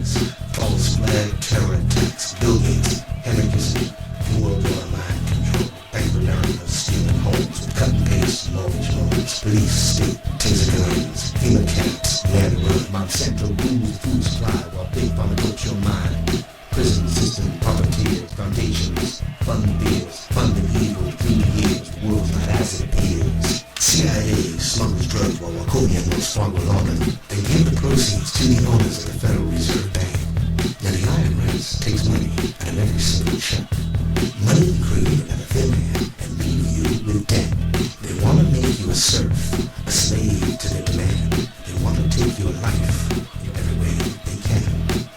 attacks, false flag terror attacks, Bill Gates, Henry Kissinger, New World Order mind control, Bank of America stealing homes with cut and paste mortgage loans, police, state, taser guns, FEMA camps, land run, Monsanto rules the food supply while big pharma coats your mind. Prison system, puppeteers, foundations, fund bills, funding evil, 3 years, world's not as it appears. CIA smuggles drugs while Wachovia knows smuggle on them. They give the proceeds to the owners of the Federal Reserve Bank. Now the IRS takes money out of every single check. Money created out of thin air and leave you with debt. They want to make you a serf, a slave to their demand. They want to take your life in every way they can.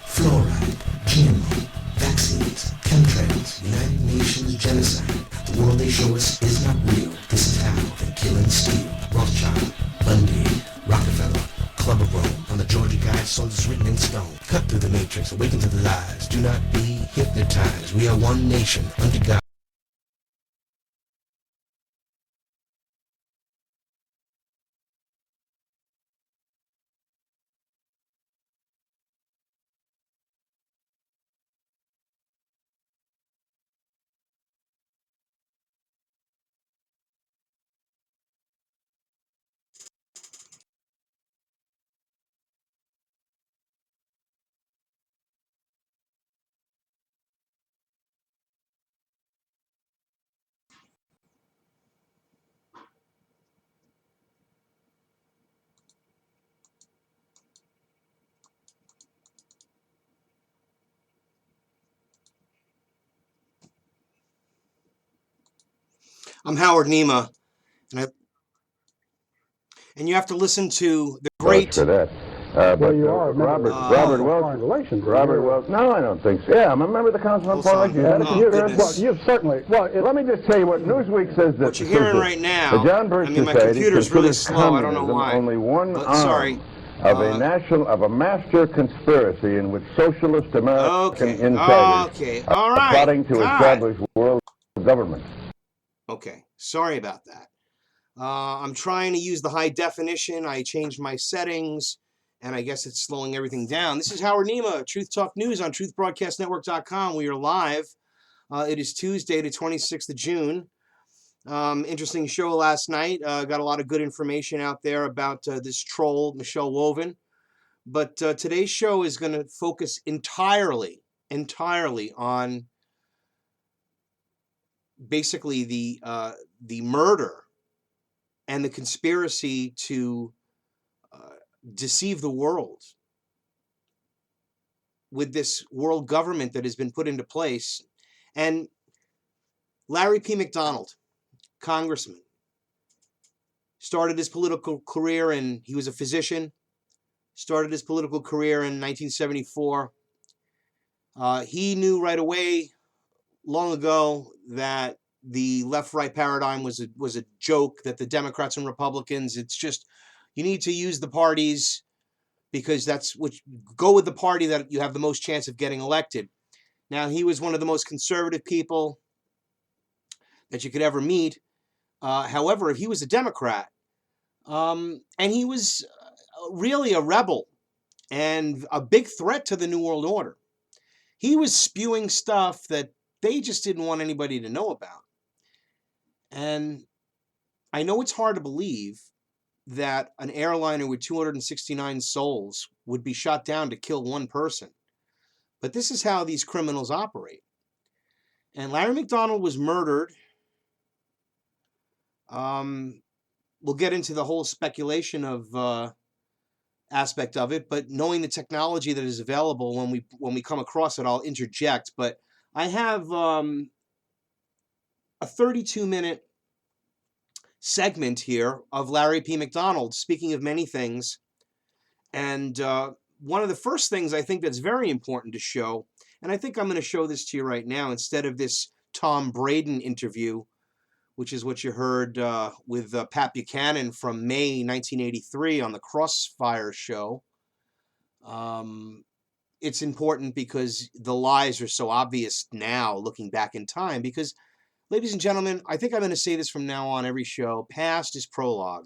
Fluoride, GMO, vaccines, chemtrails, United Nations genocide. The world they show us is not real. This is how they kill and steal. Rothschild, Bundy, Rockefeller, Club of Rome. On the Georgia Guidestones written in stone. Cut through the matrix, awaken to the lies. Do not be hypnotized. We are one nation under God. I'm Howard Nima, and you have to listen to the great. For that. Well, you are Robert Wells. Foreign Relations. Robert Wells. No, I don't think so. Yeah, I'm a member of the Council on Foreign Relations. You had a computer. Well, you've certainly. Well, let me just tell you what Newsweek says. That What you're hearing right now. The John Birch my Society computer's really considers slow. I don't know why. only one but, arm of a master conspiracy in which socialist American insiders all are right. plotting to establish world government. Okay, sorry about that. I'm trying to use the high definition. I changed my settings, and I guess it's slowing everything down. This is Howard Nima, Truth Talk News on truthbroadcastnetwork.com. We are live. It is Tuesday, the 26th of June. Interesting show last night. Got a lot of good information out there about this troll, Michelle Woven. But today's show is going to focus entirely on basically the murder and the conspiracy to deceive the world with this world government that has been put into place. And Larry P. McDonald, congressman, started his political career, and he was a physician, started his political career in 1974. He knew right away, long ago, that the left-right paradigm was a joke, that the Democrats and Republicans, it's just, you need to use the parties because that's what, go with the party that you have the most chance of getting elected. Now, he was one of the most conservative people that you could ever meet. However, he was a Democrat, and he was really a rebel and a big threat to the New World Order. He was spewing stuff that they just didn't want anybody to know about. And I know it's hard to believe that an airliner with 269 souls would be shot down to kill one person. But this is how these criminals operate. And Larry McDonald was murdered. We'll get into the whole speculation of aspect of it, but knowing the technology that is available when we come across it, I'll interject. But I have a 32-minute segment here of Larry P. McDonald speaking of many things. And one of the first things I think that's very important to show, and I think I'm going to show this to you right now instead of this Tom Braden interview, which is what you heard with Pat Buchanan from May 1983 on the Crossfire show. It's important because the lies are so obvious now, looking back in time, because, ladies and gentlemen, I think I'm going to say this from now on every show, past is prologue.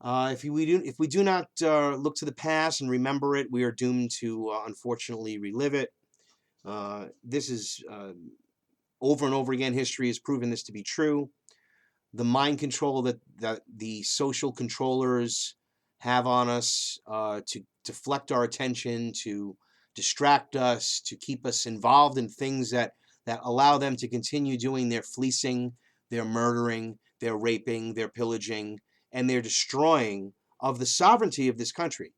If we do not look to the past and remember it, we are doomed to unfortunately relive it. This is over and over again. History has proven this to be true. The mind control that the social controllers have on us to deflect our attention, to distract us, to keep us involved in things that allow them to continue doing their fleecing, their murdering, their raping, their pillaging, and their destroying of the sovereignty of this country.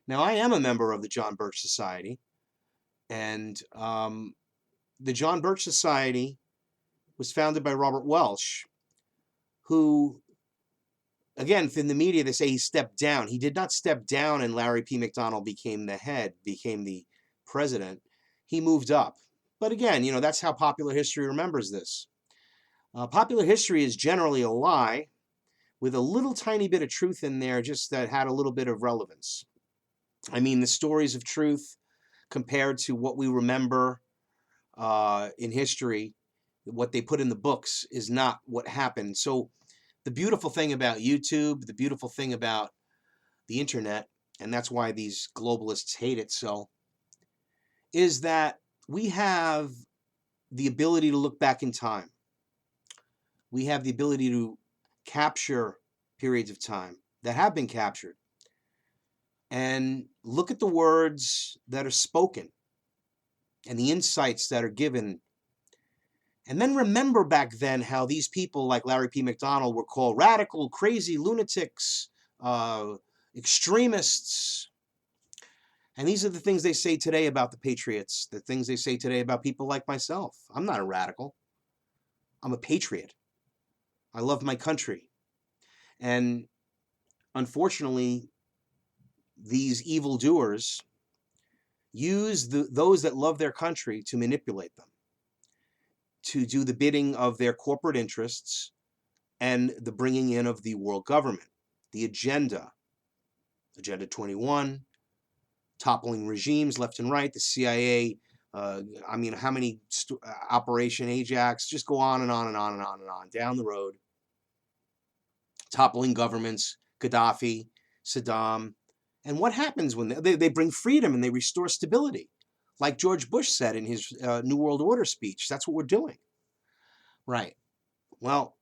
Now, I am a member of the John Birch Society, and the John Birch Society was founded by Robert Welsh, who, again, in the media, they say he stepped down. He did not step down and Larry P. McDonald became the president. He moved up. But again, that's how popular history remembers this. Popular history is generally a lie with a little tiny bit of truth in there, just that had a little bit of relevance. I mean, the stories of truth compared to what we remember in history, what they put in the books is not what happened. So the beautiful thing about YouTube, the beautiful thing about the internet, and that's why these globalists hate it so, is that we have the ability to look back in time. We have the ability to capture periods of time that have been captured and look at the words that are spoken and the insights that are given. And then remember back then how these people like Larry P. McDonald were called radical, crazy, lunatics, extremists. And these are the things they say today about the patriots, the things they say today about people like myself. I'm not a radical. I'm a patriot. I love my country. And unfortunately, these evildoers use those that love their country to manipulate them, to do the bidding of their corporate interests and the bringing in of the world government, the Agenda 21, toppling regimes left and right, the CIA. I mean, how many Operation Ajax? Just go on and on and on and on and on down the road. Toppling governments, Gaddafi, Saddam. And what happens when they bring freedom and they restore stability? Like George Bush said in his New World Order speech, that's what we're doing. Right. Well,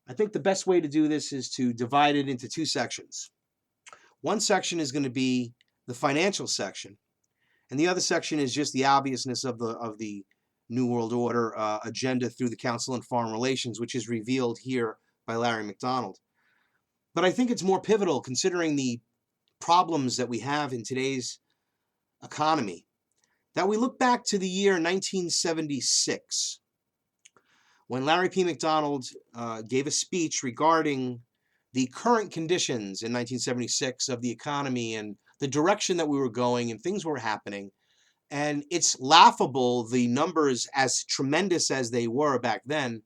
I think the best way to do this is to divide it into two sections. One section is going to be the financial section, and the other section is just the obviousness of the New World Order agenda through the Council on Foreign Relations, which is revealed here by Larry McDonald. But I think it's more pivotal considering the problems that we have in today's economy, that we look back to the year 1976, when Larry P. McDonald gave a speech regarding the current conditions in 1976 of the economy and the direction that we were going and things were happening. And it's laughable, the numbers, as tremendous as they were back then,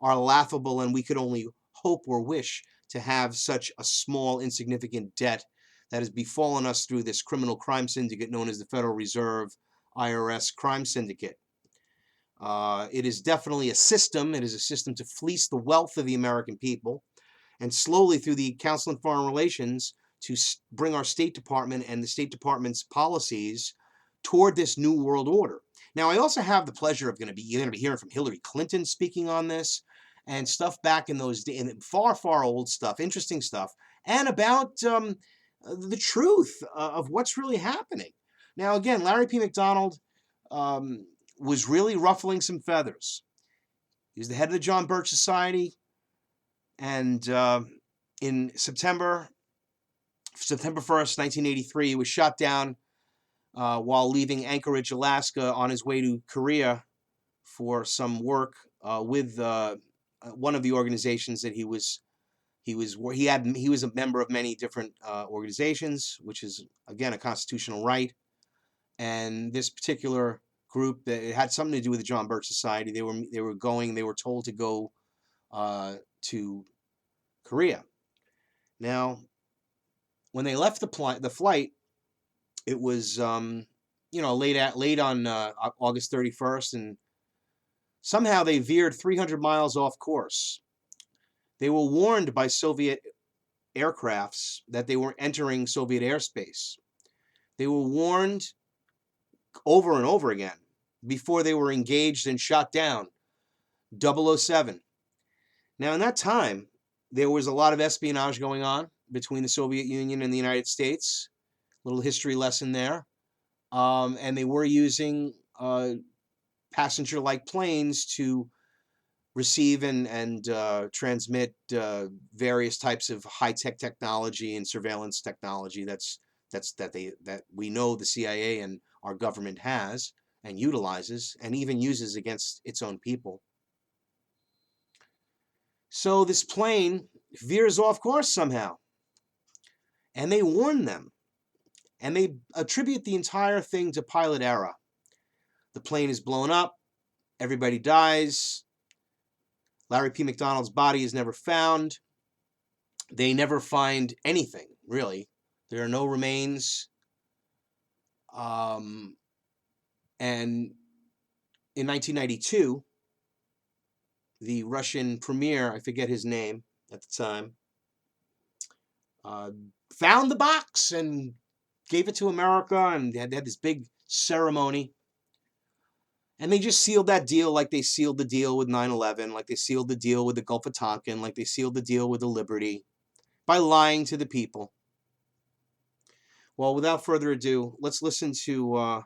are laughable, and we could only hope or wish to have such a small, insignificant debt that has befallen us through this criminal crime syndicate known as the Federal Reserve IRS crime syndicate. It is definitely a system. It is a system to fleece the wealth of the American people, and slowly through the Council on Foreign Relations to bring our State Department and the State Department's policies toward this new world order. Now, I also have the pleasure of you're going to be hearing from Hillary Clinton speaking on this and stuff back in those days, far, far old stuff, interesting stuff, and about the truth of what's really happening. Now, again, Larry P. McDonald was really ruffling some feathers. He was the head of the John Birch Society, and in September 1st, 1983, he was shot down while leaving Anchorage, Alaska, on his way to Korea for some work with one of the organizations that he was a member of many different organizations, which is again a constitutional right. And this particular group, that it had something to do with the John Birch Society. They were told to go to Korea. Now, when they left the flight, it was late on August 31st, and somehow they veered 300 miles off course. They were warned by Soviet aircrafts that they were entering Soviet airspace. They were warned over and over again before they were engaged and shot down. 007. Now, in that time, there was a lot of espionage going on between the Soviet Union and the United States. Little history lesson there. And they were using passenger-like planes to receive and transmit various types of high-tech technology and surveillance technology that we know the CIA and our government has and utilizes and even uses against its own people. So this plane veers off course somehow, and they warn them, and they attribute the entire thing to pilot error. The plane is blown up, everybody dies, Larry P. McDonald's body is never found. They never find anything, really. There are no remains. And in 1992, the Russian premier, I forget his name at the time, found the box and gave it to America, and they had this big ceremony. And they just sealed that deal like they sealed the deal with 9/11, like they sealed the deal with the Gulf of Tonkin, like they sealed the deal with the Liberty, by lying to the people. Well, without further ado, let's listen to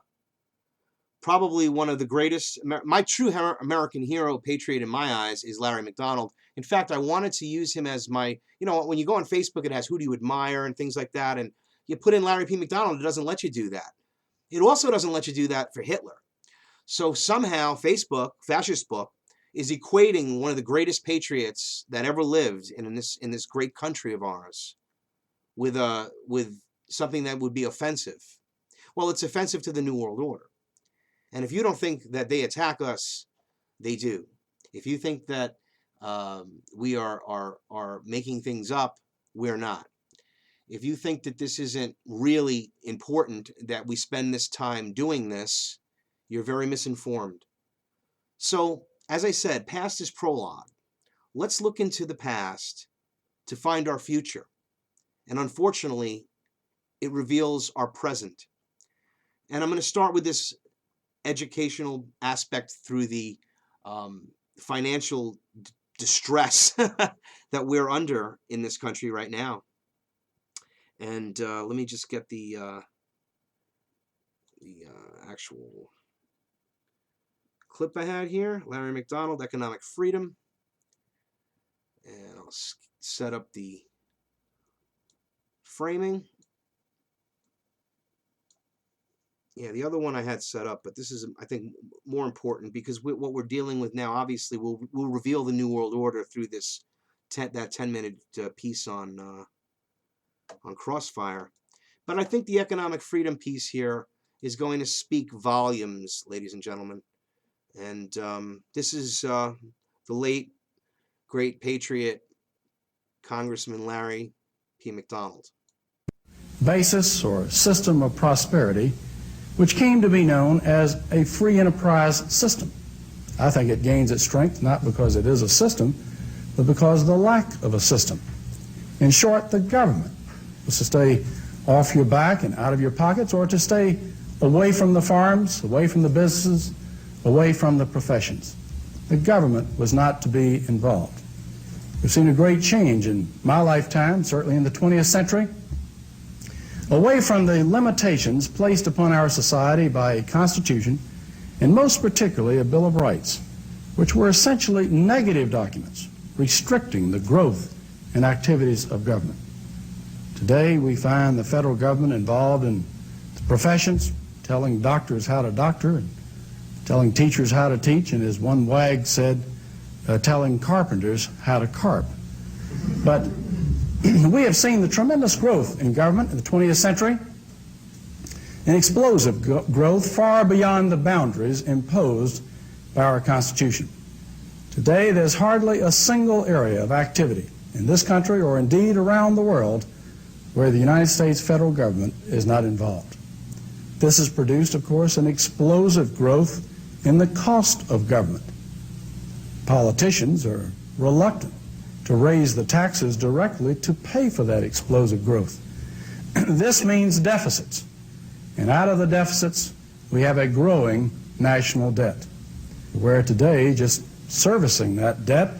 probably one of the greatest, my true American hero, patriot in my eyes, is Larry McDonald. In fact, I wanted to use him as my, when you go on Facebook, it has who do you admire and things like that, and you put in Larry P. McDonald, it doesn't let you do that. It also doesn't let you do that for Hitler. So somehow Facebook, Fascist Book, is equating one of the greatest patriots that ever lived in this great country of ours with something that would be offensive. Well, it's offensive to the New World Order. And if you don't think that they attack us, they do. If you think that we are making things up, we're not. If you think that this isn't really important, that we spend this time doing this, you're very misinformed. So, as I said, past is prologue. Let's look into the past to find our future. And unfortunately, it reveals our present. And I'm going to start with this educational aspect through the financial distress that we're under in this country right now. And let me just get the actual clip I had here. Larry McDonald, Economic Freedom. And I'll set up the framing. Yeah, the other one I had set up, but this is, I think, more important because what we're dealing with now, obviously, will reveal the New World Order through this that 10-minute piece on Crossfire. But I think the economic freedom piece here is going to speak volumes, ladies and gentlemen. And this is the late, great patriot, Congressman Larry P. McDonald. Basis or system of prosperity, which came to be known as a free enterprise system. I think it gains its strength not because it is a system, but because of the lack of a system. In short, the government was to stay off your back and out of your pockets, or to stay away from the farms, away from the businesses, away from the professions. The government was not to be involved. We've seen a great change in my lifetime, certainly in the 20th century, away from the limitations placed upon our society by a Constitution, and most particularly a Bill of Rights, which were essentially negative documents restricting the growth and activities of government. Today we find the federal government involved in the professions, telling doctors how to doctor and telling teachers how to teach, and as one wag said, telling carpenters how to carp. But we have seen the tremendous growth in government in the 20th century, an explosive growth far beyond the boundaries imposed by our Constitution. Today, there's hardly a single area of activity in this country or indeed around the world where the United States federal government is not involved. This has produced, of course, an explosive growth in the cost of government. Politicians are reluctant to raise the taxes directly to pay for that explosive growth. This means deficits. And out of the deficits, we have a growing national debt, where today just servicing that debt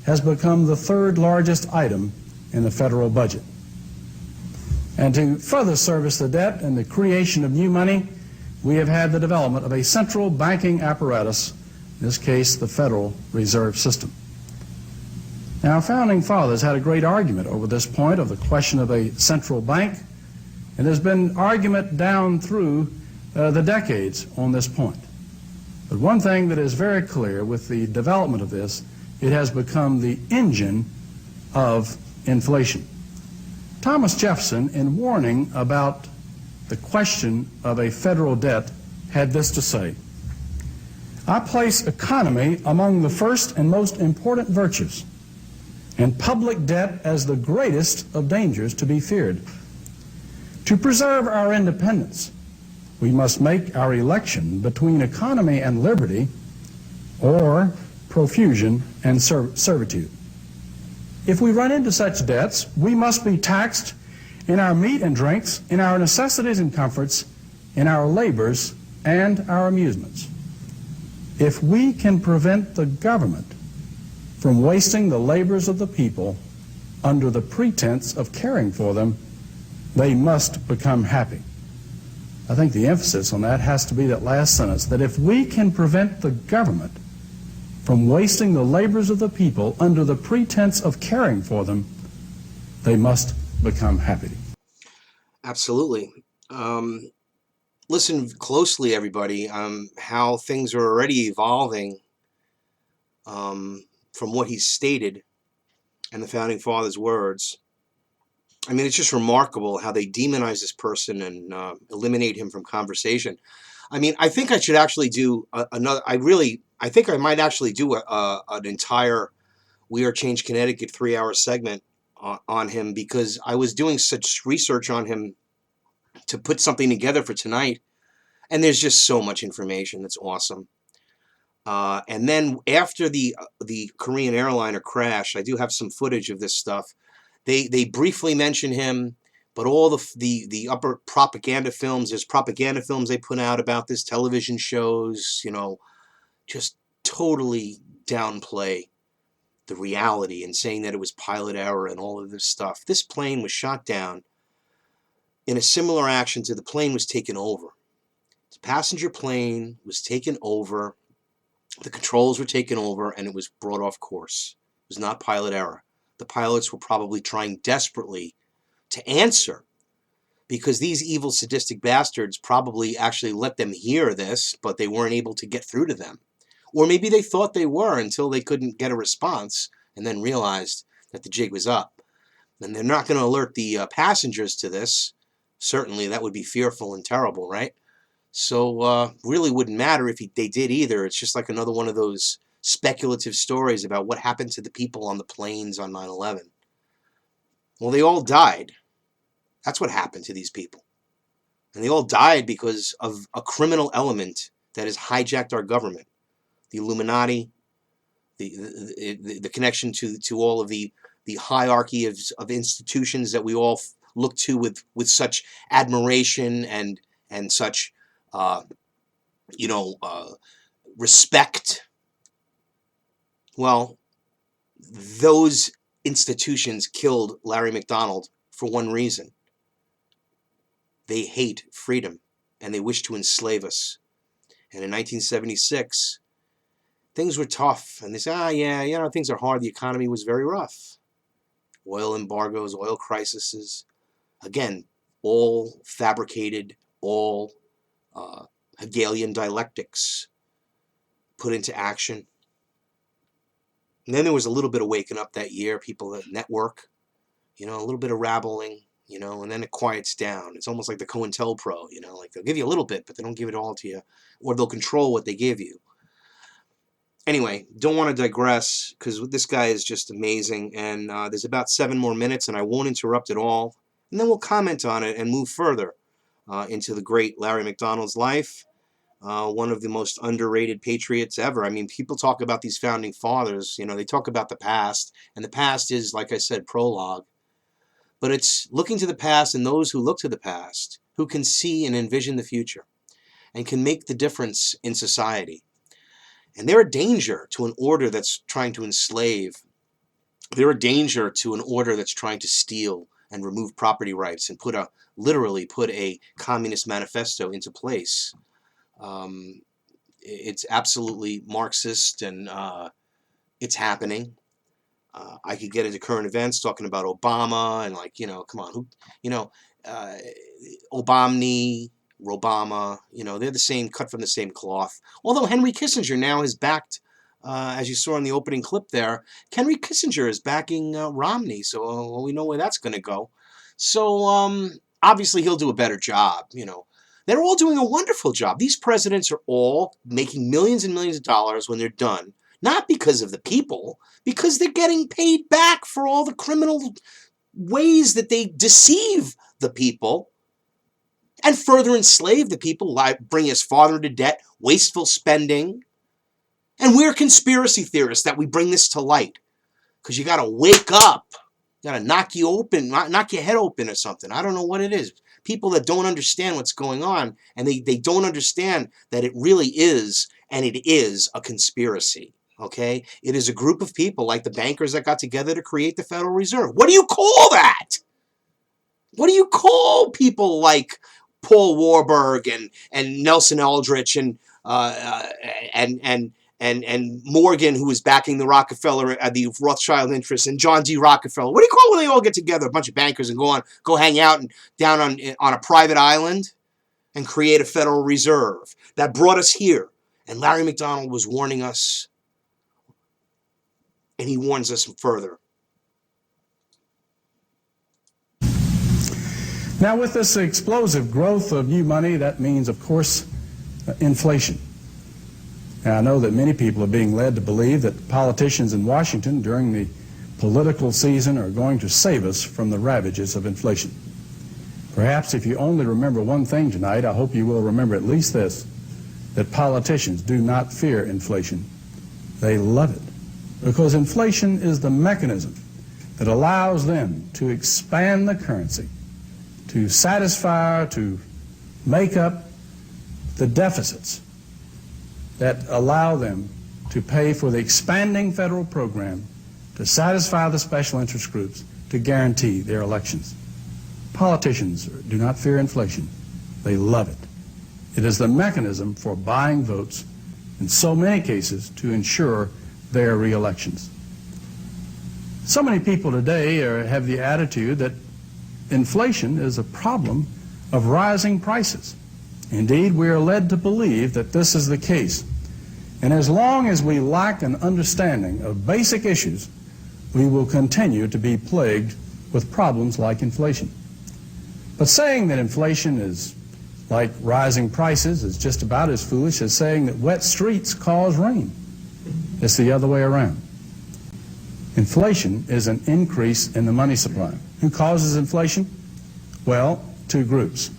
has become the third largest item in the federal budget. And to further service the debt and the creation of new money, we have had the development of a central banking apparatus, in this case the Federal Reserve System. Now, our founding fathers had a great argument over this point of the question of a central bank, and there's been argument down through the decades on this point. But one thing that is very clear with the development of this, it has become the engine of inflation. Thomas Jefferson, in warning about the question of a federal debt, had this to say: "I place economy among the first and most important virtues, and public debt as the greatest of dangers to be feared. To preserve our independence, we must make our election between economy and liberty, or profusion and servitude. If we run into such debts, we must be taxed in our meat and drinks, in our necessities and comforts, in our labors and our amusements. If we can prevent the government from wasting the labors of the people under the pretense of caring for them, they must become happy." I think the emphasis on that has to be that last sentence, that if we can prevent the government from wasting the labors of the people under the pretense of caring for them, they must become happy. Absolutely. Listen closely, everybody, how things are already evolving from what he stated and the Founding Fathers' words. I mean, it's just remarkable how they demonize this person and eliminate him from conversation. I mean, I think I should actually do another. I think I might actually do an entire We Are Change Connecticut 3-hour segment on him, because I was doing such research on him to put something together for tonight, and there's just so much information that's awesome. And then after the Korean airliner crash, I do have some footage of this stuff. They briefly mention him, but all the upper propaganda films, there's propaganda films they put out about this, television shows, you know, just totally downplay the reality and saying that it was pilot error and all of this stuff. This plane was shot down in a similar action to the plane was taken over. The passenger plane was taken over, the controls were taken over, and it was brought off course. It was not pilot error. The pilots were probably trying desperately to answer, because these evil, sadistic bastards probably actually let them hear this, but they weren't able to get through to them. Or maybe they thought they were until they couldn't get a response and then realized that the jig was up. And they're not going to alert the passengers to this. Certainly, that would be fearful and terrible, right? So really wouldn't matter if they did either. It's just like another one of those speculative stories about what happened to the people on the planes on 9/11. Well, they all died. That's what happened to these people. And they all died because of a criminal element that has hijacked our government. The Illuminati, the connection to all of the hierarchy of institutions that we all look to with such admiration and such respect. Well, those institutions killed Larry McDonald for one reason. They hate freedom, and they wish to enslave us. And in 1976, things were tough, and they said, things are hard. The economy was very rough. Oil embargoes, oil crises, again, all fabricated, all Hegelian dialectics put into action. And then there was a little bit of waking up that year, people at network, a little bit of rabbling, and then it quiets down. It's almost like the COINTELPRO, like they'll give you a little bit, but they don't give it all to you, or they'll control what they give you. Anyway, don't want to digress, because this guy is just amazing, and there's about 7 more minutes, and I won't interrupt at all, and then we'll comment on it and move further into the great Larry McDonald's life. one of the most underrated patriots ever. I mean, people talk about these founding fathers, you know, they talk about the past, and the past is, like I said, prologue. But it's looking to the past, and those who look to the past, who can see and envision the future, and can make the difference in society. And they're a danger to an order that's trying to enslave. They're a danger to an order that's trying to steal and remove property rights and literally put a communist manifesto into place. It's absolutely Marxist, and it's happening. I could get into current events talking about Obama and, like, you know, come on, Obama, Robama, you know, they're the same, cut from the same cloth. Although Henry Kissinger now has backed, as you saw in the opening clip there, Henry Kissinger is backing Romney, so we know where that's going to go. So obviously he'll do a better job, you know. They're all doing a wonderful job. These presidents are all making millions and millions of dollars when they're done, not because of the people, because they're getting paid back for all the criminal ways that they deceive the people and further enslave the people, like bring us farther into debt, wasteful spending. And we're conspiracy theorists that we bring this to light, because you got to wake up. You got to knock your head open or something. I don't know what it is. People that don't understand what's going on, and they don't understand that it really is, and it is a conspiracy. Okay? It is a group of people like the bankers that got together to create the Federal Reserve. What do you call that? What do you call people like Paul Warburg and Nelson Eldridge and Morgan, who was backing the Rockefeller, the Rothschild interests, and John D. Rockefeller? What do you call when they all get together, a bunch of bankers, and go hang out and down on a private island and create a Federal Reserve that brought us here? And Larry McDonald was warning us, and he warns us further. Now, with this explosive growth of new money, that means, of course, inflation. And I know that many people are being led to believe that politicians in Washington during the political season are going to save us from the ravages of inflation. Perhaps if you only remember one thing tonight, I hope you will remember at least this, that politicians do not fear inflation. They love it, because inflation is the mechanism that allows them to expand the currency, to satisfy, to make up the deficits that allow them to pay for the expanding federal program, to satisfy the special interest groups, to guarantee their elections. Politicians do not fear inflation. They love it. It is the mechanism for buying votes, in so many cases, to ensure their re-elections. So many people today have the attitude that inflation is a problem of rising prices. Indeed, we are led to believe that this is the case. And as long as we lack an understanding of basic issues, we will continue to be plagued with problems like inflation. But saying that inflation is like rising prices is just about as foolish as saying that wet streets cause rain. It's the other way around. Inflation is an increase in the money supply. Who causes inflation? Well, two groups.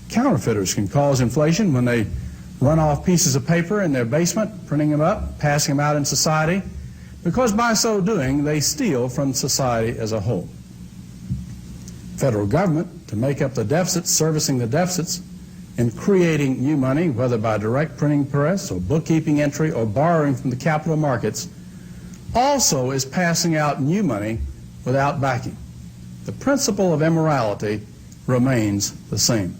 Counterfeiters can cause inflation when they run off pieces of paper in their basement, printing them up, passing them out in society, because by so doing, they steal from society as a whole. Federal government, to make up the deficits, servicing the deficits, and creating new money, whether by direct printing press or bookkeeping entry or borrowing from the capital markets, also is passing out new money without backing. The principle of immorality remains the same.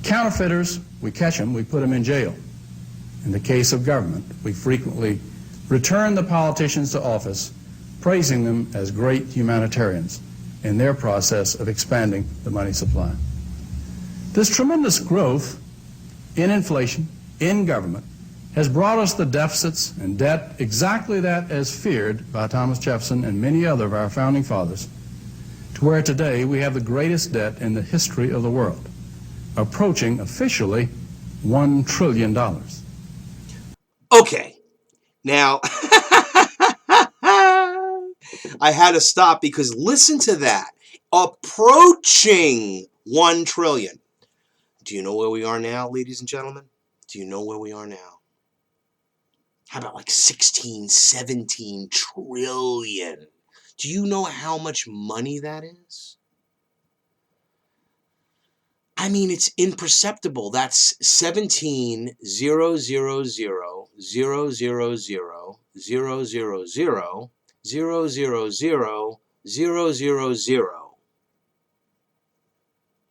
Counterfeiters, we catch them, we put them in jail. In the case of government, we frequently return the politicians to office, praising them as great humanitarians in their process of expanding the money supply. This tremendous growth in inflation, in government, has brought us the deficits and debt, exactly that as feared by Thomas Jefferson and many other of our founding fathers, to where today we have the greatest debt in the history of the world, approaching officially $1 trillion. Okay, now I had to stop, because listen to that. Approaching $1 trillion. Do you know where we are now, ladies and gentlemen? Do you know where we are now? How about like 16, 17 trillion? Do you know how much money that is? I mean, it's imperceptible. That's 17,000,000,000,000,000,000,000,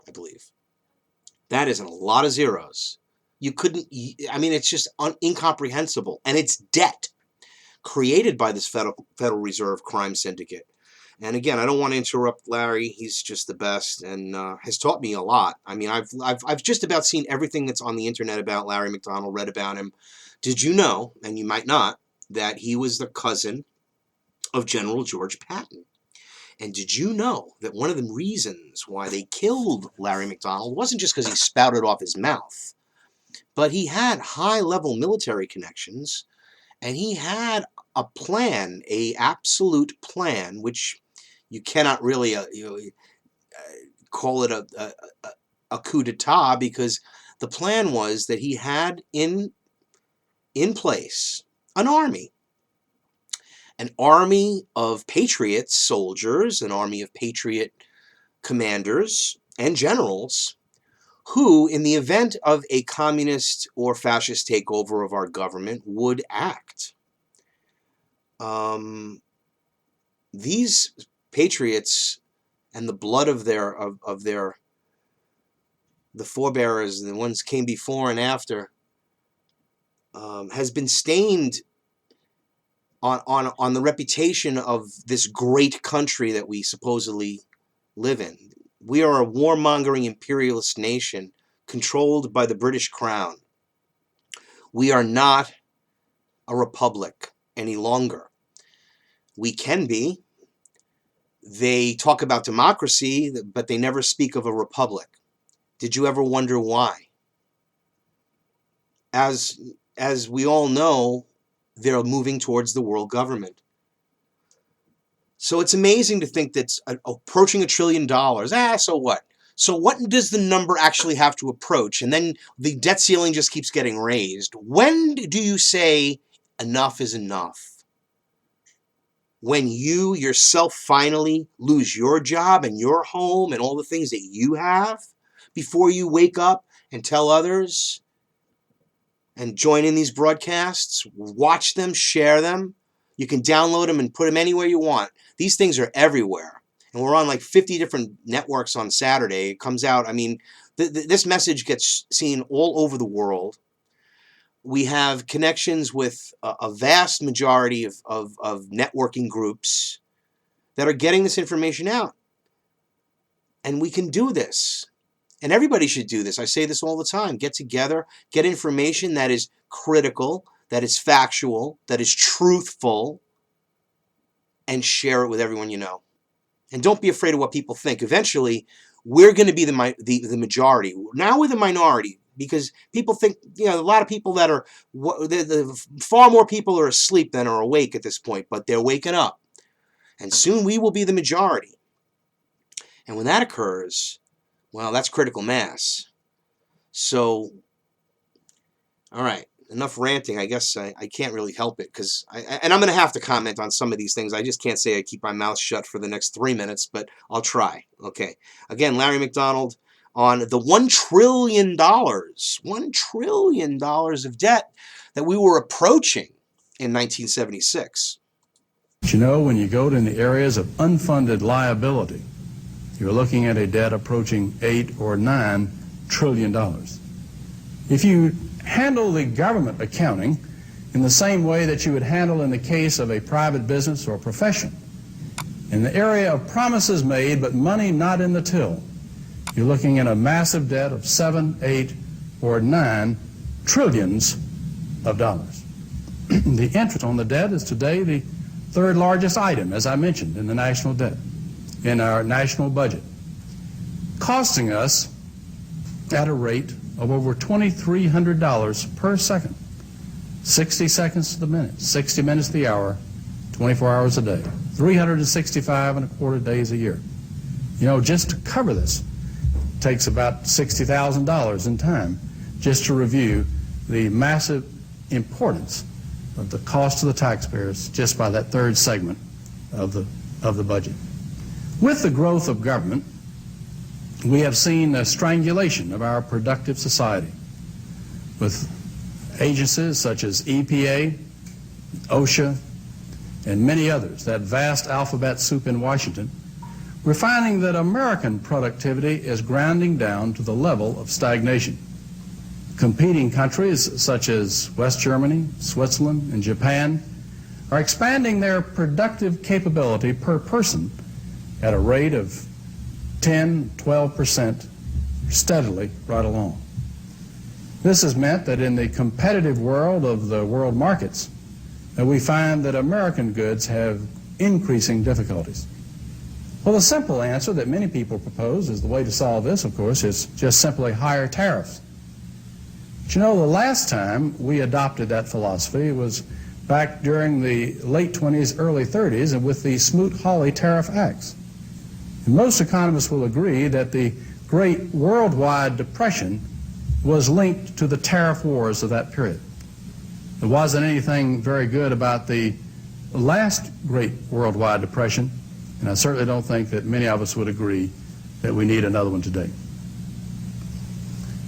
I believe. That is a lot of zeros. You couldn't, I mean, it's just incomprehensible. And it's debt created by this Federal Reserve crime syndicate. And again, I don't want to interrupt Larry. He's just the best and has taught me a lot. I mean, I've just about seen everything that's on the internet about Larry McDonald, read about him. Did you know, and you might not, that he was the cousin of General George Patton? And did you know that one of the reasons why they killed Larry McDonald wasn't just because he spouted off his mouth, but he had high-level military connections, and he had a plan, a absolute plan, which you cannot really call it a coup d'etat, because the plan was that he had in place an army of patriot soldiers, an army of patriot commanders and generals who, in the event of a communist or fascist takeover of our government, would act. These patriots and the blood of the forebearers, the ones came before and after, has been stained on the reputation of this great country that we supposedly live in. We are a warmongering imperialist nation controlled by the British Crown. We are not a republic any longer. We can be. They talk about democracy, but they never speak of a republic. Did you ever wonder why? As we all know, they're moving towards the world government. So it's amazing to think that's approaching $1 trillion. So what? So what does the number actually have to approach? And then the debt ceiling just keeps getting raised. When do you say enough is enough? When you yourself finally lose your job and your home and all the things that you have, before you wake up and tell others and join in these broadcasts, watch them, share them. You can download them and put them anywhere you want. These things are everywhere. And we're on like 50 different networks on Saturday. It comes out, I mean, this message gets seen all over the world. We have connections with a vast majority of networking groups that are getting this information out. And we can do this. And everybody should do this. I say this all the time. Get together, get information that is critical, that is factual, that is truthful, and share it with everyone you know. And don't be afraid of what people think. Eventually, we're going to be the majority. Now we're the minority, because people think, you know, a lot of people that are, far more people are asleep than are awake at this point, but they're waking up. And soon we will be the majority. And when that occurs, well, that's critical mass. So, all right, enough ranting. I guess I can't really help it, because and I'm going to have to comment on some of these things. I just can't say I keep my mouth shut for the next 3 minutes, but I'll try. Okay. Again, Larry McDonald on the $1 trillion of debt that we were approaching in 1976. But you know, when you go to the areas of unfunded liability, you're looking at a debt approaching $8 or $9 trillion. If you handle the government accounting in the same way that you would handle in the case of a private business or profession, in the area of promises made but money not in the till, you're looking at a massive debt of 7, 8, or 9 trillions of dollars. The interest on the debt is today the third largest item, as I mentioned, in the national debt, in our national budget, costing us at a rate of over $2,300 per second, 60 seconds to the minute, 60 minutes to the hour, 24 hours a day, 365 and a quarter days a year. You know, just to cover this takes about $60,000 in time, just to review the massive importance of the cost to the taxpayers just by that third segment of the budget. With the growth of government, we have seen a strangulation of our productive society with agencies such as EPA, OSHA, and many others, that vast alphabet soup in Washington. We're finding that American productivity is grounding down to the level of stagnation. Competing countries such as West Germany, Switzerland, and Japan are expanding their productive capability per person at a rate of 10, 12% steadily right along. This has meant that in the competitive world of the world markets, we find that American goods have increasing difficulties. Well, the simple answer that many people propose is the way to solve this, of course, is just simply higher tariffs. But you know, the last time we adopted that philosophy was back during the late 20s, early 30s, and with the Smoot-Hawley Tariff Acts. And most economists will agree that the great worldwide depression was linked to the tariff wars of that period. There wasn't anything very good about the last great worldwide depression, and I certainly don't think that many of us would agree that we need another one today.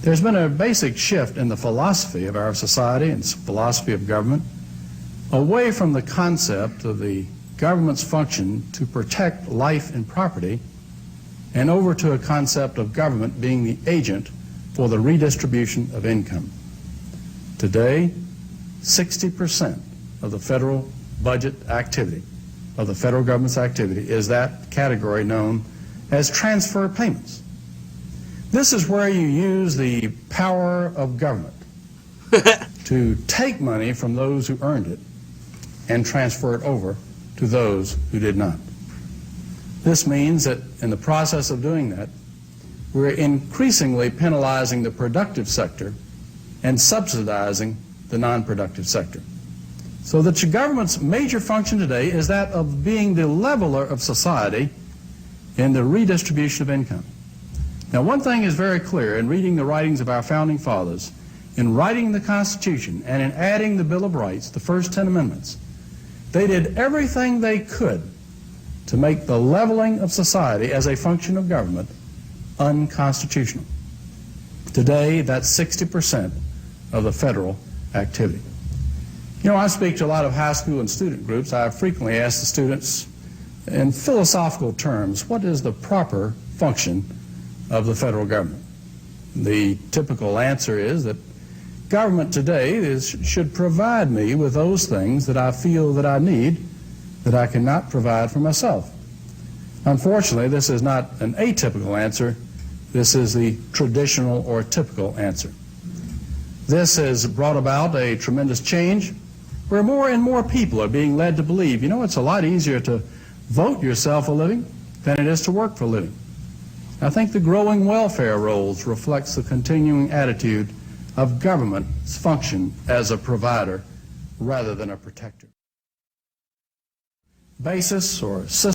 There's been a basic shift in the philosophy of our society and philosophy of government away from the concept of the government's function to protect life and property and over to a concept of government being the agent for the redistribution of income. Today, 60% of the federal budget activity, of the federal government's activity, is that category known as transfer payments. This is where you use the power of government to take money from those who earned it and transfer it over to those who did not. This means that in the process of doing that, we're increasingly penalizing the productive sector and subsidizing the non-productive sector. So that your government's major function today is that of being the leveler of society in the redistribution of income. Now, one thing is very clear in reading the writings of our founding fathers, in writing the Constitution and in adding the Bill of Rights, the first 10 amendments, they did everything they could to make the leveling of society as a function of government unconstitutional. Today, that's 60% of the federal activity. You know, I speak to a lot of high school and student groups. I frequently ask the students in philosophical terms, what is the proper function of the federal government? The typical answer is that government today should provide me with those things that I feel that I need that I cannot provide for myself. Unfortunately, this is not an atypical answer. This is the traditional or typical answer. This has brought about a tremendous change where more and more people are being led to believe, you know, it's a lot easier to vote yourself a living than it is to work for a living. I think the growing welfare rolls reflects the continuing attitude of government's function as a provider rather than a protector. Basis or system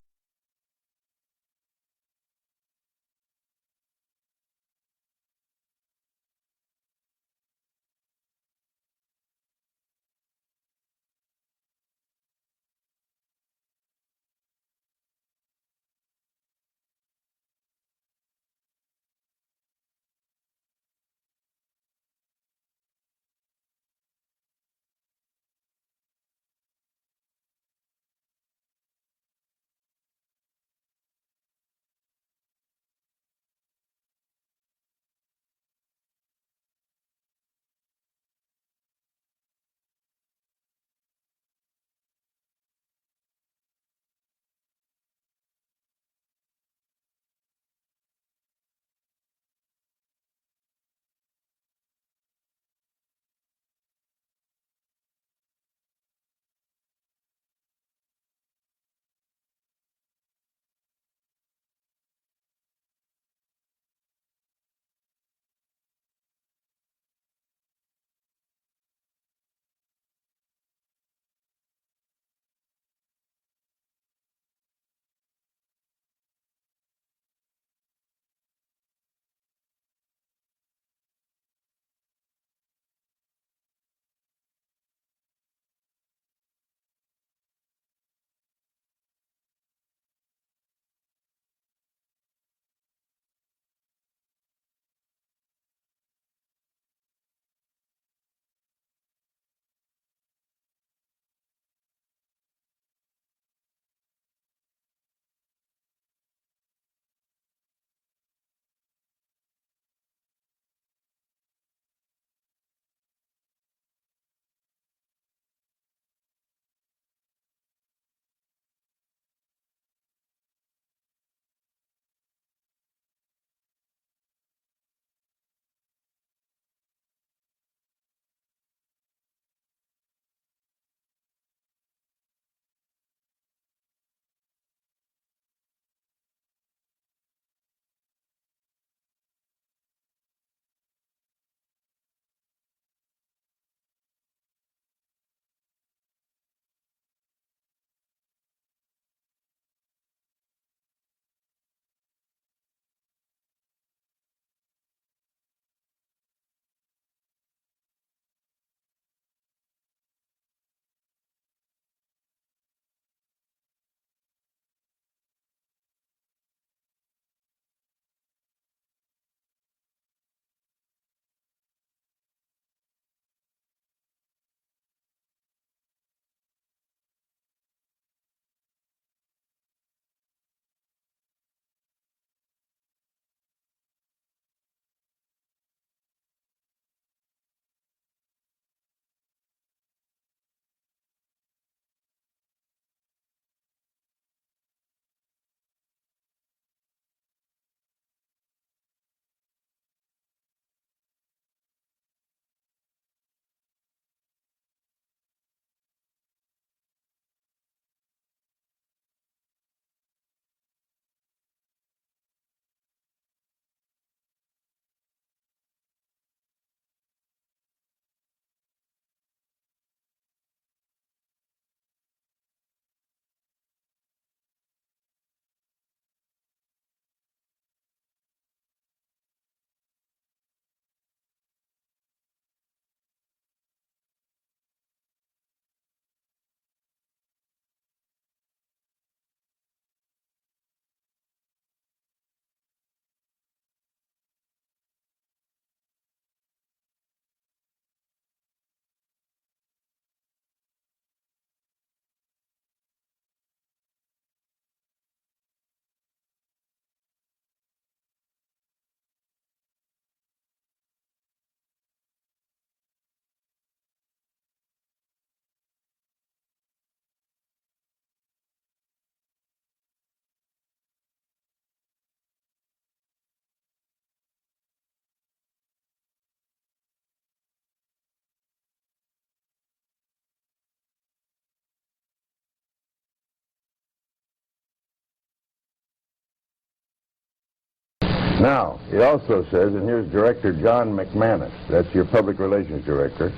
Now, he also says, and here's Director John McManus, that's your public relations director,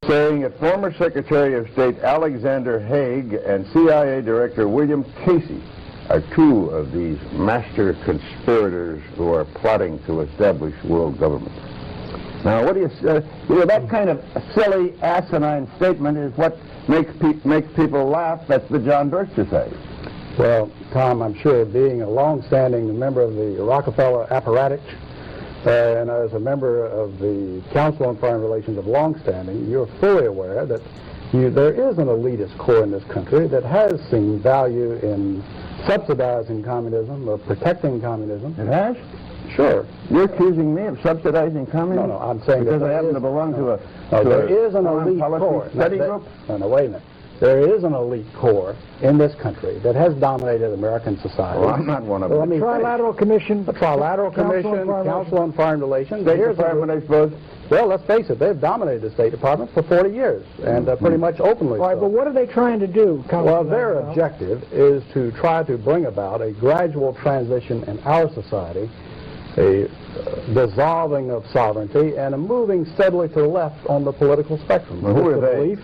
saying that former Secretary of State Alexander Haig and CIA Director William Casey are two of these master conspirators who are plotting to establish world government. Now, what do you say? That kind of silly, asinine statement is what makes people laugh. That's the John Birch Society. Well, Tom, I'm sure being a long-standing member of the Rockefeller apparatus and as a member of the Council on Foreign Relations of long-standing, you're fully aware that there is an elitist core in this country that has seen value in subsidizing communism or protecting communism. It has? Sure. You're accusing me of subsidizing communism? No, I'm saying because that I happen to belong to a there is an elite core. Study group? No, wait a minute. There is an elite core in this country that has dominated American society. Well, I'm not one of them. Well, Trilateral Commission. The Trilateral Commission, Council on Foreign Relations. State Department, I suppose. Well, let's face it, they've dominated the State Department for 40 years, and pretty much openly. All right, but what are they trying to do, Well, Congressman? their objective is to try to bring about a gradual transition in our society, a dissolving of sovereignty, and a moving steadily to the left on the political spectrum. Well, who are they? Belief,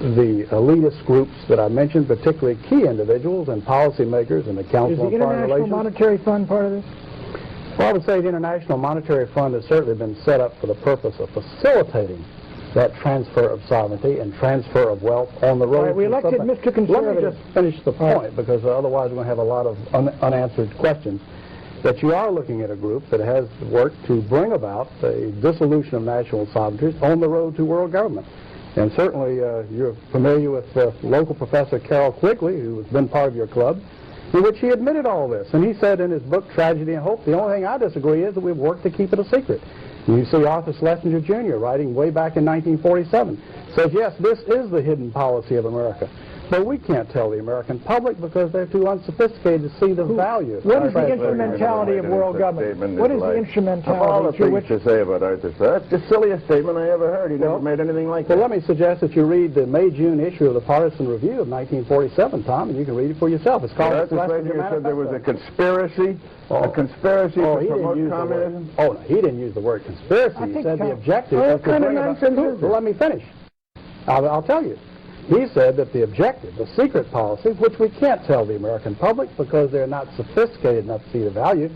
the elitist groups that I mentioned, particularly key individuals and policymakers in the Is Council the on Foreign International Relations. Monetary Fund part of this? Well, I would say the International Monetary Fund has certainly been set up for the purpose of facilitating that transfer of sovereignty and transfer of wealth on the road. All right, we elected Mr. Conservative. Let me just finish the point, because otherwise we're going to have a lot of unanswered questions. That you are looking at a group that has worked to bring about a dissolution of national sovereignty on the road to world government. And certainly you're familiar with local Professor Carroll Quigley, who has been part of your club, in which he admitted all this. And he said in his book, Tragedy and Hope, the only thing I disagree is that we've worked to keep it a secret. And you see Arthur Schlesinger Jr. writing way back in 1947, says, yes, this is the hidden policy of America. But we can't tell the American public because they're too unsophisticated to see the value. What is the instrumentality of world government? What is the instrumentality? All the things to say about Arthur Schlesinger. That's the silliest statement I ever heard. He never made anything like that. Well, let me suggest that you read the May-June issue of the Partisan Review of 1947, Tom, and you can read it for yourself. It's called Arthur Schlesinger said there was a conspiracy, to promote communism. No, he didn't use the word conspiracy. He said the objective was to bring about... Well, let me finish. I'll tell you. He said that the objective, the secret policy, which we can't tell the American public because they're not sophisticated enough to see the value,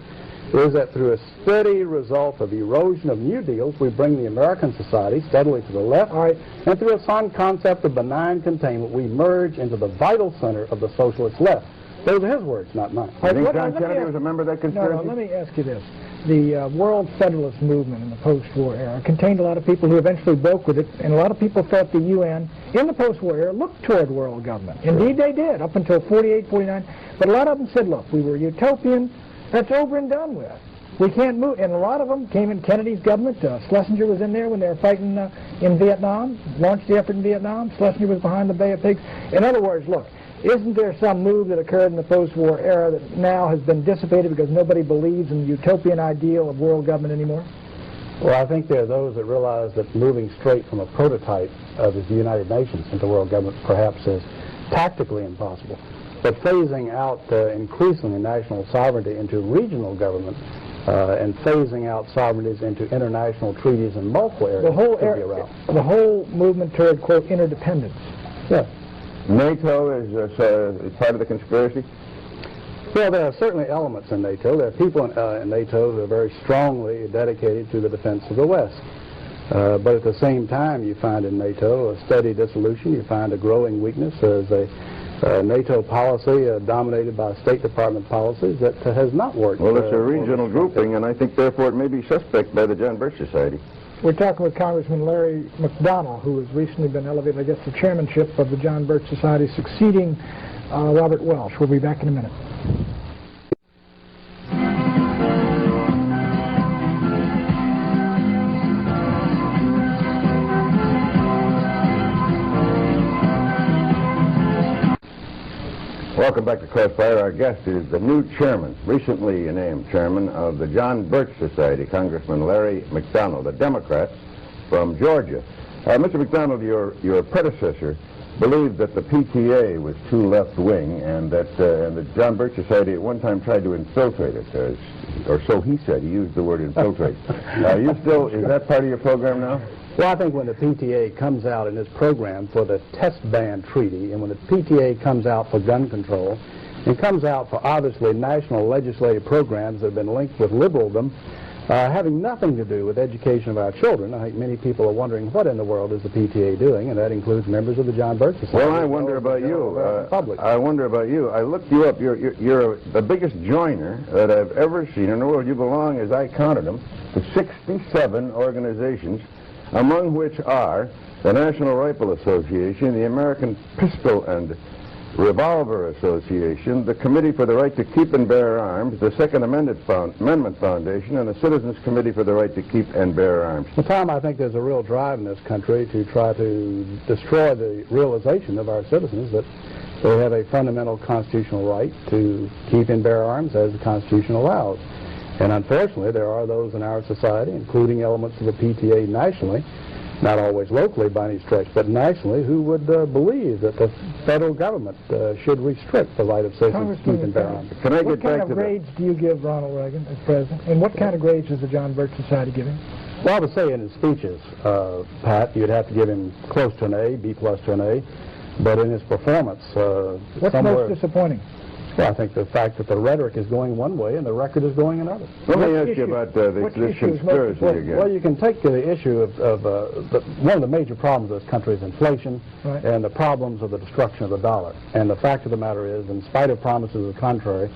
is that through a steady result of erosion of new deals, we bring the American society steadily to the left, and through a sound concept of benign containment, we merge into the vital center of the socialist left. Those are his words, not mine. I think John Kennedy was a member of that conspiracy? No, let me ask you this. The World Federalist movement in the post-war era contained a lot of people who eventually broke with it, and a lot of people thought the UN, in the post-war era, looked toward world government. Indeed, they did, up until 48, 49. But a lot of them said, look, we were utopian, that's over and done with. We can't move. And a lot of them came in Kennedy's government. Schlesinger was in there when they were fighting in Vietnam, launched the effort in Vietnam. Schlesinger was behind the Bay of Pigs. In other words, look, isn't there some move that occurred in the post-war era that now has been dissipated because nobody believes in the utopian ideal of world government anymore? Well, I think there are those that realize that moving straight from a prototype of the United Nations into world government perhaps is tactically impossible. But phasing out increasingly national sovereignty into regional government and phasing out sovereignties into international treaties in multiple areas the whole movement toward, quote, interdependence. Yes. NATO is part of the conspiracy? Well, there are certainly elements in NATO. There are people in NATO who are very strongly dedicated to the defense of the West. But at the same time, you find in NATO a steady dissolution. You find a growing weakness. There's a NATO policy dominated by State Department policies that has not worked. Well, it's a regional grouping, and I think, therefore, it may be suspect by the John Birch Society. We're talking with Congressman Larry McDonnell, who has recently been elevated, I guess, to chairmanship of the John Birch Society, succeeding Robert Welsh. We'll be back in a minute. Welcome back to Crossfire. Our guest is the new chairman, recently named chairman of the John Birch Society, Congressman Larry McDonnell, a Democrat from Georgia. Mr. McDonnell, your predecessor believed that the PTA was too left-wing, and that and the John Birch Society at one time tried to infiltrate it, or so he said. He used the word infiltrate. You still, is that part of your program now? Well, I think when the PTA comes out in its program for the test ban treaty, and when the PTA comes out for gun control, and comes out for obviously national legislative programs that have been linked with liberaldom, having nothing to do with education of our children. I think many people are wondering what in the world is the PTA doing, and that includes members of the John Birch Society. Well, I wonder about you. I wonder about you. I looked you up. You're the biggest joiner that I've ever seen in the world. You belong, as I counted them, to 67 organizations, among which are the National Rifle Association, the American Pistol and Revolver Association, the Committee for the Right to Keep and Bear Arms, the Second Amendment Foundation, and the Citizens Committee for the Right to Keep and Bear Arms. Well, Tom, I think there's a real drive in this country to try to destroy the realization of our citizens that they have a fundamental constitutional right to keep and bear arms as the Constitution allows. And unfortunately, there are those in our society, including elements of the PTA nationally, not always locally by any stretch, but nationally, who would believe that the federal government should restrict the right of citizens to keep and bear arms. Can I What get kind back of to grades do you give Ronald Reagan as president? And what kind of grades is the John Birch Society giving? Well, I would say in his speeches, Pat, you'd have to give him close to an A, B plus to an A, but in his performance, What's most disappointing? Well, I think the fact that the rhetoric is going one way and the record is going another. Let me ask you about this conspiracy again. Well, you can take the issue of one of the major problems of this country is inflation, right, and the problems of the destruction of the dollar. And the fact of the matter is, in spite of promises to the contrary,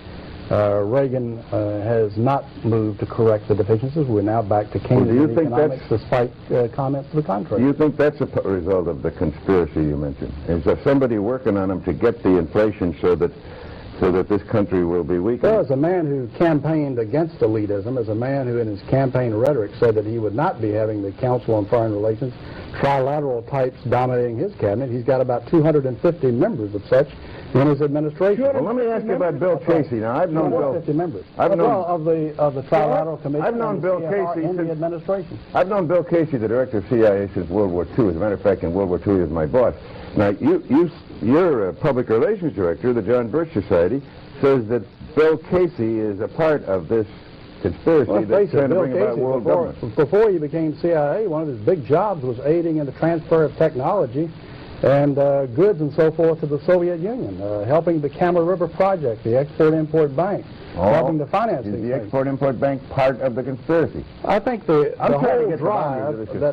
Reagan has not moved to correct the deficiencies. We're now back to Keynesian economics, despite comments to the contrary. Do you think that's a result of the conspiracy you mentioned? Is there somebody working on them to get the inflation so that this country will be weakened? Well, as a man who campaigned against elitism, as a man who in his campaign rhetoric said that he would not be having the Council on Foreign Relations trilateral types dominating his cabinet, he's got about 250 members of such in his administration. Well, let me ask you about Bill Casey. Now, I've known Bill. 250 members. I've known of the trilateral commission. I've known Bill Casey in the administration. I've known Bill Casey, the director of CIA, since World War II. As a matter of fact, in World War II, he was my boss. Now, you're a public relations director of the John Birch Society, says that Bill Casey is a part of this conspiracy that's trying to bring about world government. Before he became CIA, one of his big jobs was aiding in the transfer of technology and goods and so forth to the Soviet Union, helping the Camel River Project, the Export-Import Bank, helping to finance these Is the things. Export-Import Bank part of the conspiracy? I think the whole drive, that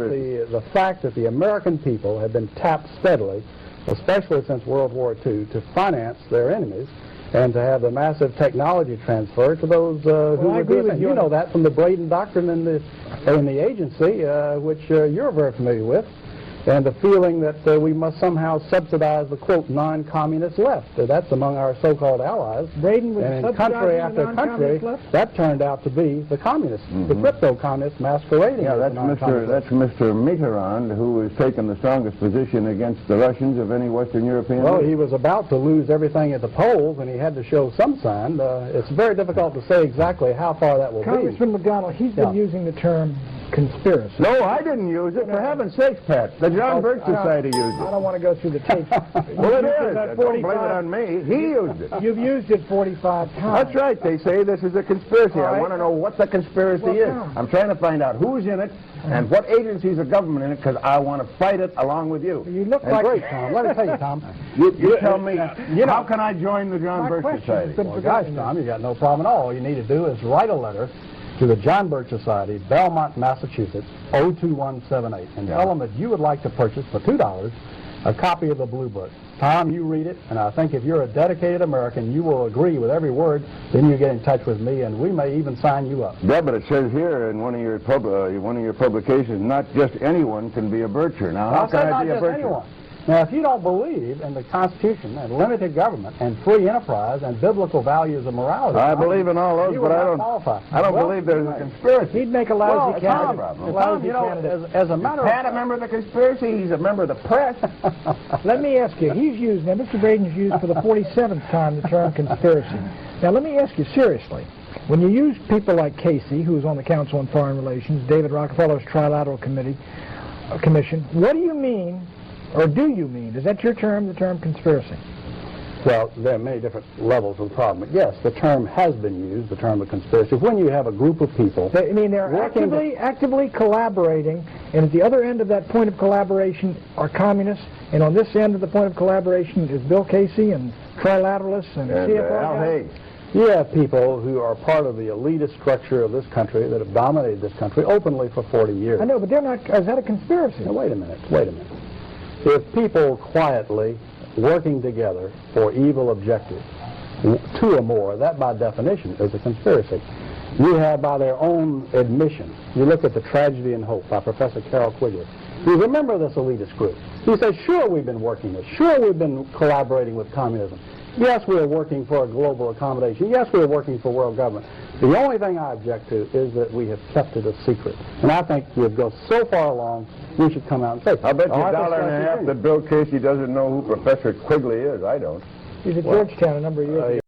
the fact that the American people have been tapped steadily, especially since World War II, to finance their enemies and to have the massive technology transfer to those who would do it. You know that from the Braden Doctrine in the agency, which you're very familiar with, and the feeling that we must somehow subsidize the, quote, non-communist left. That's among our so-called allies. Braden was and in country after country, that turned out to be the communists, the crypto-communists masquerading as that's Mr. Mitterrand, who has taken the strongest position against the Russians of any Western European Well, nation. he was about to lose everything at the polls, and he had to show some sign. It's very difficult to say exactly how far that will Congressman McDonald, he's been using the term conspiracy. No, I didn't use it. For heaven's sakes, Pat. The John Birch Society used it. I don't want to go through the tape. Well, it is. Don't blame it on me. He used it. You've used it 45 times. That's right. They say this is a conspiracy. I want to know what the conspiracy is. I'm trying to find out who's in it and what agencies of government in it, because I want to fight it along with you. You look be. like... Great, Tom. Let me tell you, Tom. You tell me, how can I join the John Birch Society? Well, gosh, Tom, you got no problem at all. All you need to do is write a letter to the John Birch Society, Belmont, Massachusetts, 02178, and tell them that you would like to purchase for $2 a copy of the Blue Book. Tom, you read it, and I think if you're a dedicated American, you will agree with every word. Then you get in touch with me, and we may even sign you up. Yeah, but it says here in one of your publications, not just anyone can be a Bircher. Now, how can I be a Bircher? Anyone. Now, if you don't believe in the Constitution and limited government and free enterprise and biblical values of morality, I believe in all those, but I don't believe there's a conspiracy. He'd make a lousy candidate. Tom, you know, as a matter of... Pat a member of the conspiracy, he's a member of the press. Let me ask you, Mr. Braden's used for the 47th time the term conspiracy. Now, let me ask you seriously. When you use people like Casey, who's on the Council on Foreign Relations, David Rockefeller's Trilateral Commission, what do you mean Or do you mean? Is that your term, the term conspiracy? Well, there are many different levels of the problem. But yes, the term has been used, the term of conspiracy. When you have a group of people... I mean, they're actively collaborating, and at the other end of that point of collaboration are communists, and on this end of the point of collaboration is Bill Casey and trilateralists and CFR Al guys. Haig. You have people who are part of the elitist structure of this country that have dominated this country openly for 40 years. I know, but they're not... Is that a conspiracy? Now, wait a minute. If people quietly working together for evil objectives, two or more, that by definition is a conspiracy. You have, by their own admission, you look at The Tragedy and Hope by Professor Carroll Quigley. He's a member of this elitist group. He says, sure, we've been working this. Sure, we've been collaborating with communism. Yes, we're working for a global accommodation. Yes, we're working for world government. The only thing I object to is that we have kept it a secret. And I think we've gone so far along, we should come out and say, I bet you "Oh, $1.50 that Bill Casey doesn't know who Professor Quigley is. I don't. He's at Georgetown a number of years ago.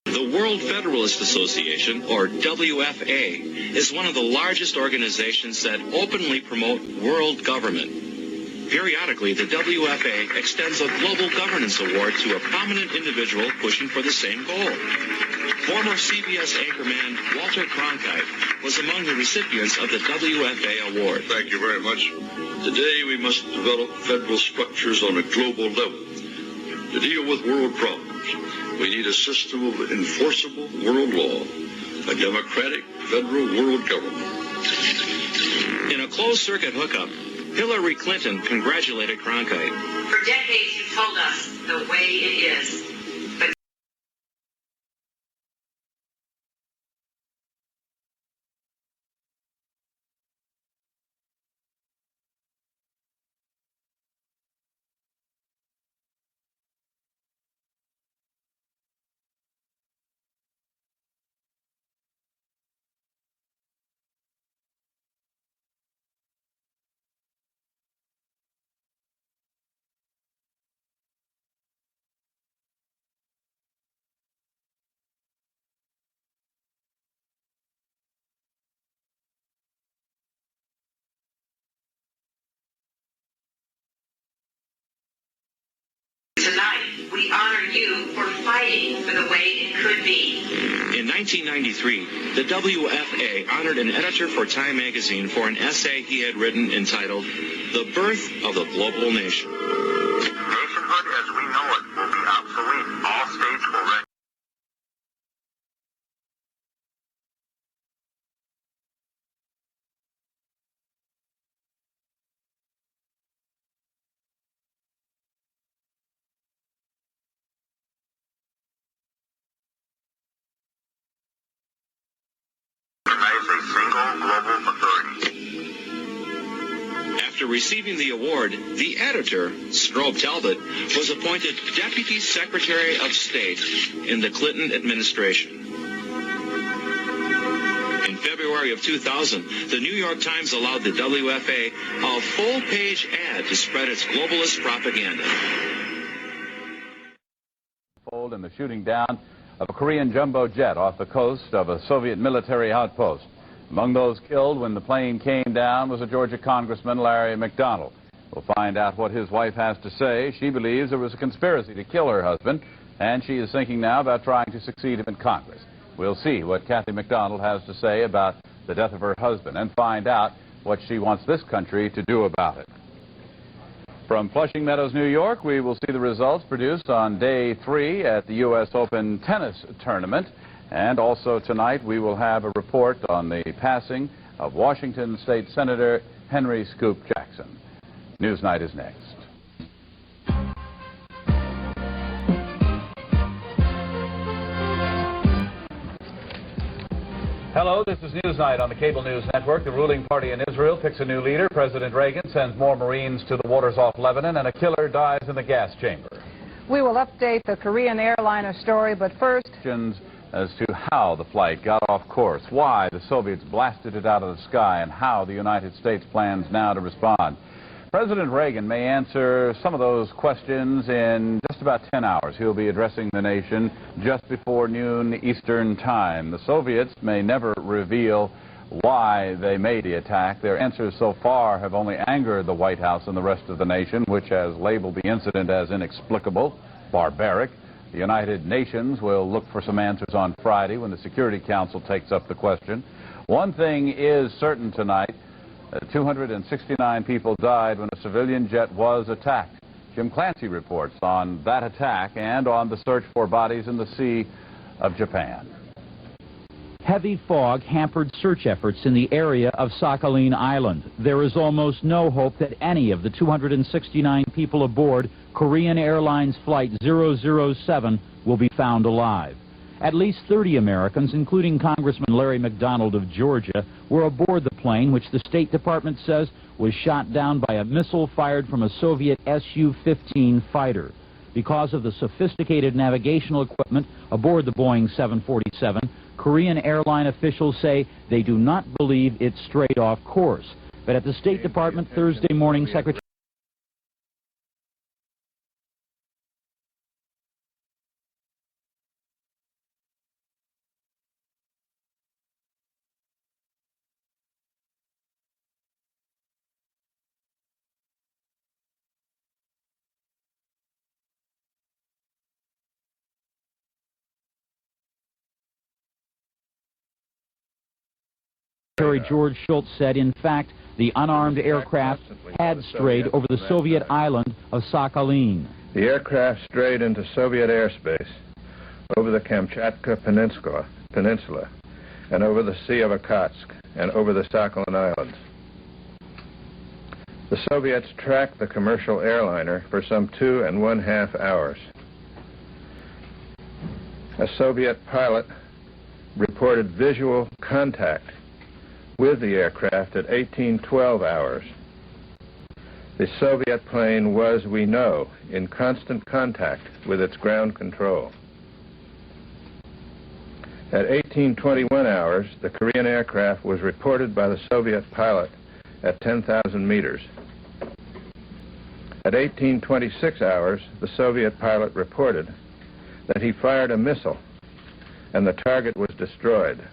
The World Federalist Association, or WFA, is one of the largest organizations that openly promote world government. Periodically, the WFA extends a Global Governance Award to a prominent individual pushing for the same goal. Former CBS anchorman Walter Cronkite was among the recipients of the WFA award. Thank you very much. Today we must develop federal structures on a global level to deal with world problems. We need a system of enforceable world law, a democratic federal world government. In a closed-circuit hookup, Hillary Clinton congratulated Cronkite. For decades, you told us the way it is. But tonight, we honor you for fighting for the way it could be. In 1993, the WFA honored an editor for Time magazine for an essay he had written entitled The Birth of the Global Nation. Nationhood as we know it will be obsolete. All states will recognize. A single global authority. After receiving the award, the editor, Strobe Talbot, was appointed Deputy Secretary of State in the Clinton administration. In February of 2000, the New York Times allowed the WFA a full-page ad to spread its globalist propaganda. In the shooting down of a Korean jumbo jet off the coast of a Soviet military outpost. Among those killed when the plane came down was a Georgia Congressman, Larry McDonald. We'll find out what his wife has to say. She believes there was a conspiracy to kill her husband, and she is thinking now about trying to succeed him in Congress. We'll see what Kathy McDonald has to say about the death of her husband and find out what she wants this country to do about it. From Flushing Meadows, New York, we will see the results produced on day 3 at the U.S. Open tennis tournament. And also tonight, we will have a report on the passing of Washington State Senator Henry Scoop Jackson. Newsnight is next. Hello, this is Newsnight on the Cable News Network. The ruling party in Israel picks a new leader. President Reagan sends more Marines to the waters off Lebanon, and a killer dies in the gas chamber. We will update the Korean airliner story, but first, as to how the flight got off course, why the Soviets blasted it out of the sky, and how the United States plans now to respond. President Reagan may answer some of those questions in just about 10 hours. He'll be addressing the nation just before noon Eastern Time. The Soviets may never reveal why they made the attack. Their answers so far have only angered the White House and the rest of the nation, which has labeled the incident as inexplicable, barbaric. The United Nations will look for some answers on Friday when the Security Council takes up the question. One thing is certain tonight. 269 people died when a civilian jet was attacked. Jim Clancy reports on that attack and on the search for bodies in the Sea of Japan. Heavy fog hampered search efforts in the area of Sakhalin Island. There is almost no hope that any of the 269 people aboard Korean Airlines Flight 007 will be found alive. At least 30 Americans, including Congressman Larry McDonald of Georgia, were aboard the plane, which the State Department says was shot down by a missile fired from a Soviet Su-15 fighter. Because of the sophisticated navigational equipment aboard the Boeing 747, Korean airline officials say they do not believe it strayed off course. But at the State Department Thursday morning, Secretary George Shultz said, in fact, the unarmed aircraft had strayed over the Soviet island of Sakhalin. The aircraft strayed into Soviet airspace over the Kamchatka Peninsula and over the Sea of Okhotsk and over the Sakhalin Islands. The Soviets tracked the commercial airliner for some 2.5 hours. A Soviet pilot reported visual contact with the aircraft at 1812 hours. The Soviet plane was, we know, in constant contact with its ground control. At 1821 hours, the Korean aircraft was reported by the Soviet pilot at 10,000 meters. At 1826 hours, the Soviet pilot reported that he fired a missile and the target was destroyed.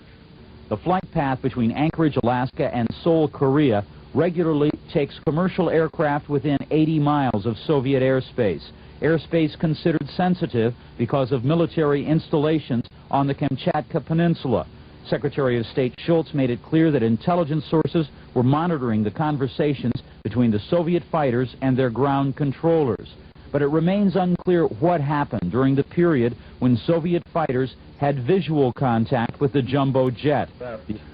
The flight path between Anchorage, Alaska and Seoul, Korea regularly takes commercial aircraft within 80 miles of Soviet airspace. Airspace considered sensitive because of military installations on the Kamchatka Peninsula. Secretary of State Shultz made it clear that intelligence sources were monitoring the conversations between the Soviet fighters and their ground controllers. But it remains unclear what happened during the period when Soviet fighters had visual contact with the jumbo jet.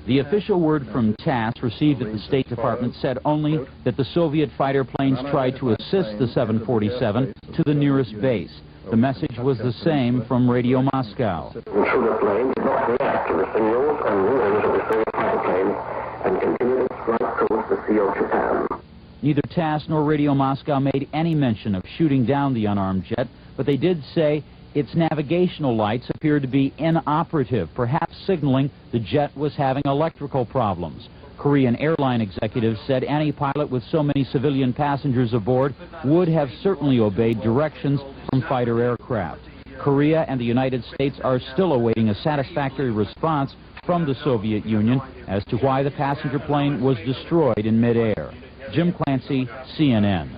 The official word from TASS received at the State Department said only that the Soviet fighter planes tried to assist the 747 to the nearest base. The message was the same from Radio Moscow. The intruder plane did not react to the signals and warnings of the Soviet fighter plane and continued its flight towards the Sea of Japan. Neither TASS nor Radio Moscow made any mention of shooting down the unarmed jet, but they did say its navigational lights appeared to be inoperative, perhaps signaling the jet was having electrical problems. Korean airline executives said any pilot with so many civilian passengers aboard would have certainly obeyed directions from fighter aircraft. Korea and the United States are still awaiting a satisfactory response from the Soviet Union as to why the passenger plane was destroyed in midair. Jim Clancy, CNN.